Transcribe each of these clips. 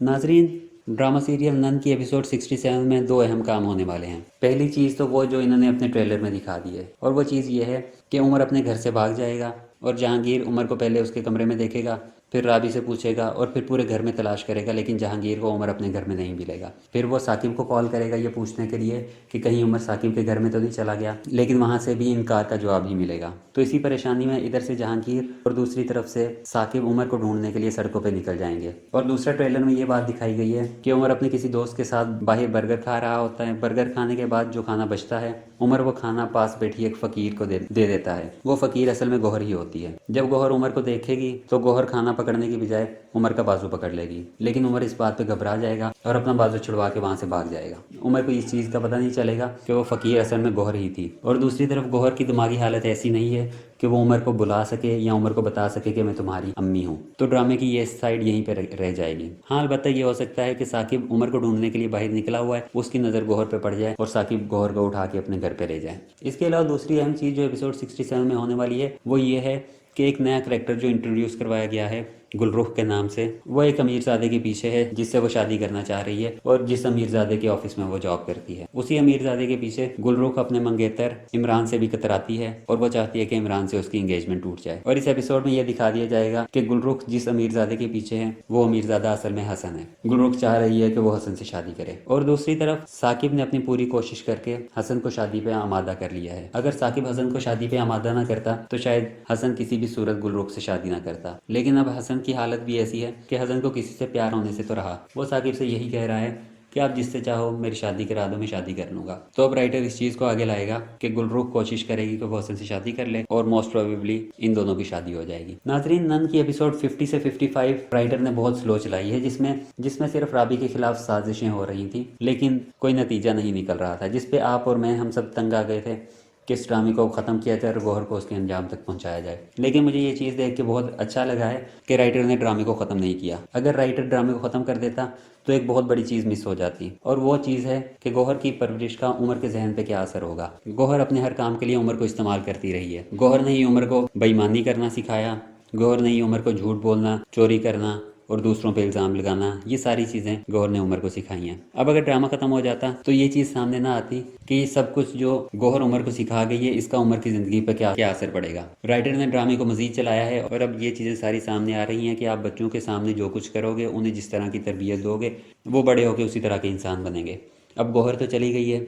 नाजरीन, drama serial none की episode 67 में दो अहम काम होने वाले हैं। पहली चीज़ तो वो जो इन्होंने अपने ट्रेलर में दिखा दी है, और वो चीज़ ये है कि उमर अपने घर से भाग जाएगा और जहांगीर उमर को पहले उसके कमरे में देखेगा, फिर राबी से पूछेगा और फिर पूरे घर में तलाश करेगा, लेकिन जहांगीर को उमर अपने घर में नहीं मिलेगा। फिर वो साकिब को कॉल करेगा ये पूछने के लिए कि कहीं उमर साकिब के घर में तो नहीं चला गया, लेकिन वहाँ से भी इनकार का जवाब ही मिलेगा। तो इसी परेशानी में इधर से जहांगीर और दूसरी तरफ से साकिब उमर को ढूंढने के लिए सड़कों पर निकल जाएंगे। और दूसरा ट्रेलर में ये बात दिखाई गई है कि उमर अपने किसी दोस्त के साथ बाहर बर्गर खा रहा होता है। बर्गर खाने के बाद जो खाना बचता है, उमर वो खाना पास बैठी एक फ़कीर को दे देता है। वो फ़कीर असल में गौहर ही होती है। जब गौहर उमर को देखेगी तो गौहर खाना पकड़ने की बजाय उमर का बाजू पकड़ लेगी, लेकिन उमर इस बात पे घबरा जाएगा और अपना बाजू छुड़वा के वहाँ से भाग जाएगा। उमर को इस चीज़ का पता नहीं चलेगा कि वो फ़कीर असल में गौहर ही थी। और दूसरी तरफ गौहर की दिमागी हालत ऐसी नहीं है कि वो उमर को बुला सके या उमर को बता सके कि मैं तुम्हारी अम्मी हूँ। तो ड्रामे की ये साइड यहीं पे रह जाएगी। हाँ, अलबत्ता ये हो सकता है कि साकिब उमर को ढूंढने के लिए बाहर निकला हुआ है, उसकी नज़र गौहर पे पड़ जाए और साकिब गौहर को उठा के अपने घर पे ले जाए। इसके अलावा दूसरी अहम चीज़ जो एपिसोड 67 में होने वाली है वो ये है कि एक नया करैक्टर जो इंट्रोड्यूस करवाया गया है गुलरुख के नाम से, वो एक अमीरजादे के पीछे है जिससे वो शादी करना चाह रही है और जिस अमीरजादे के ऑफिस में वो जॉब करती है। उसी अमीरजादे के पीछे गुलरुख अपने मंगेतर इमरान से भी कतराती है और वो चाहती है कि इमरान से उसकी एंगेजमेंट टूट जाए। और इस एपिसोड में यह दिखा दिया जाएगा कि गुलरुख जिस अमीरजादे के पीछे है वो अमीरजादा असल में हसन है। गुलरुख चाह रही है कि वो हसन से शादी करे और दूसरी तरफ साकिब ने अपनी पूरी कोशिश करके हसन को शादी पे आमादा कर लिया है। अगर साकिब हसन को शादी पे आमादा ना करता तो शायद हसन किसी भी सूरत गुलरुख से शादी ना करता, लेकिन अब हसन की हालत भी ऐसी है कि हसन को किसी से प्यार होने से तो रहा, वो साकिब से यही कह रहा है कि आप जिससे चाहो मेरी शादी करा दो, मैं शादी कर लूंगा। तो अब राइटर इस चीज़ को आगे लाएगा कि गुलरुख कोशिश करेगी कि वो हसन से शादी कर ले और मोस्ट प्रोबेबली इन दोनों की शादी हो जाएगी। नाजरीन, नन की एपिसोड 50 से 55 राइटर ने बहुत स्लो चलाई है, जिसमें सिर्फ राबी के खिलाफ साजिशें हो रही थी, लेकिन कोई नतीजा नहीं निकल रहा था, जिसपे आप और मैं हम सब तंग आ गए थे कि इस ड्रामे को ख़त्म किया जाए और गौहर को उसके अंजाम तक पहुंचाया जाए। लेकिन मुझे ये चीज़ देख के बहुत अच्छा लगा है कि राइटर ने ड्रामे को ख़त्म नहीं किया। अगर राइटर ड्रामे को ख़त्म कर देता तो एक बहुत बड़ी चीज़ मिस हो जाती, और वो चीज़ है कि गौहर की परवरिश का उमर के जहन पे क्या असर होगा। गौहर अपने हर काम के लिए उमर को इस्तेमाल करती रही है। गौहर ने ही उमर को बेईमानी करना सिखाया, गौहर ने ही उमर को झूठ बोलना, चोरी करना और दूसरों पे इल्ज़ाम लगाना, ये सारी चीज़ें गौहर ने उमर को सिखाई हैं। अब अगर ड्रामा ख़त्म हो जाता तो ये चीज़ सामने ना आती कि ये सब कुछ जो गौहर उमर को सिखा गई है इसका उमर की ज़िंदगी पर क्या क्या असर पड़ेगा। राइटर ने ड्रामे को मज़ीद चलाया है और अब ये चीज़ें सारी सामने आ रही हैं कि आप बच्चों के सामने जो कुछ करोगे, उन्हें जिस तरह की तरबियत दोगे, वो बड़े होकर उसी तरह के इंसान बनेंगे। अब गौहर तो चली गई है,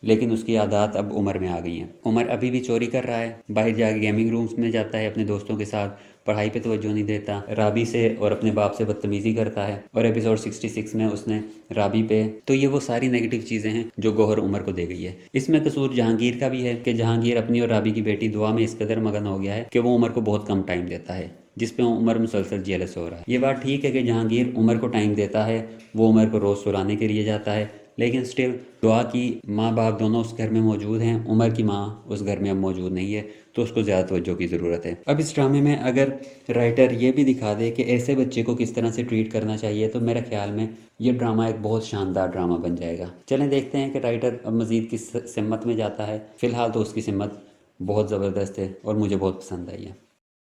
लेकिन उसकी आदत अब उमर में आ गई हैं। उमर अभी भी चोरी कर रहा है, बाहर जाके गेमिंग रूम्स में जाता है अपने दोस्तों के साथ, पढ़ाई पे तवज्जो नहीं देता, राबी से और अपने बाप से बदतमीज़ी करता है। और एपिसोड 66 में उसने राबी पे, तो ये वो सारी नेगेटिव चीज़ें हैं जो गौहर उमर को दे गई है। इसमें कसूर जहांगीर का भी है कि जहांगीर अपनी और राबी की बेटी दुआ में इस कदर मगन हो गया है कि वो उमर को बहुत कम टाइम देता है, जिस पे उमर मुसलसल जेलस हो रहा है। ये बात ठीक है कि जहांगीर उमर को टाइम देता है, वो उमर को रोज़ सुलाने के लिए जाता है, लेकिन स्टिल दुआ की माँ बाप दोनों उस घर में मौजूद हैं, उमर की माँ उस घर में अब मौजूद नहीं है, तो उसको ज़्यादा तवज्जो की ज़रूरत है। अब इस ड्रामे में अगर राइटर ये भी दिखा दे कि ऐसे बच्चे को किस तरह से ट्रीट करना चाहिए, तो मेरे ख्याल में ये ड्रामा एक बहुत शानदार ड्रामा बन जाएगा। चलें देखते हैं कि राइटर अब मज़ीद किस सिमत में जाता है। फ़िलहाल तो उसकी सिमत बहुत ज़बरदस्त है और मुझे बहुत पसंद आई है।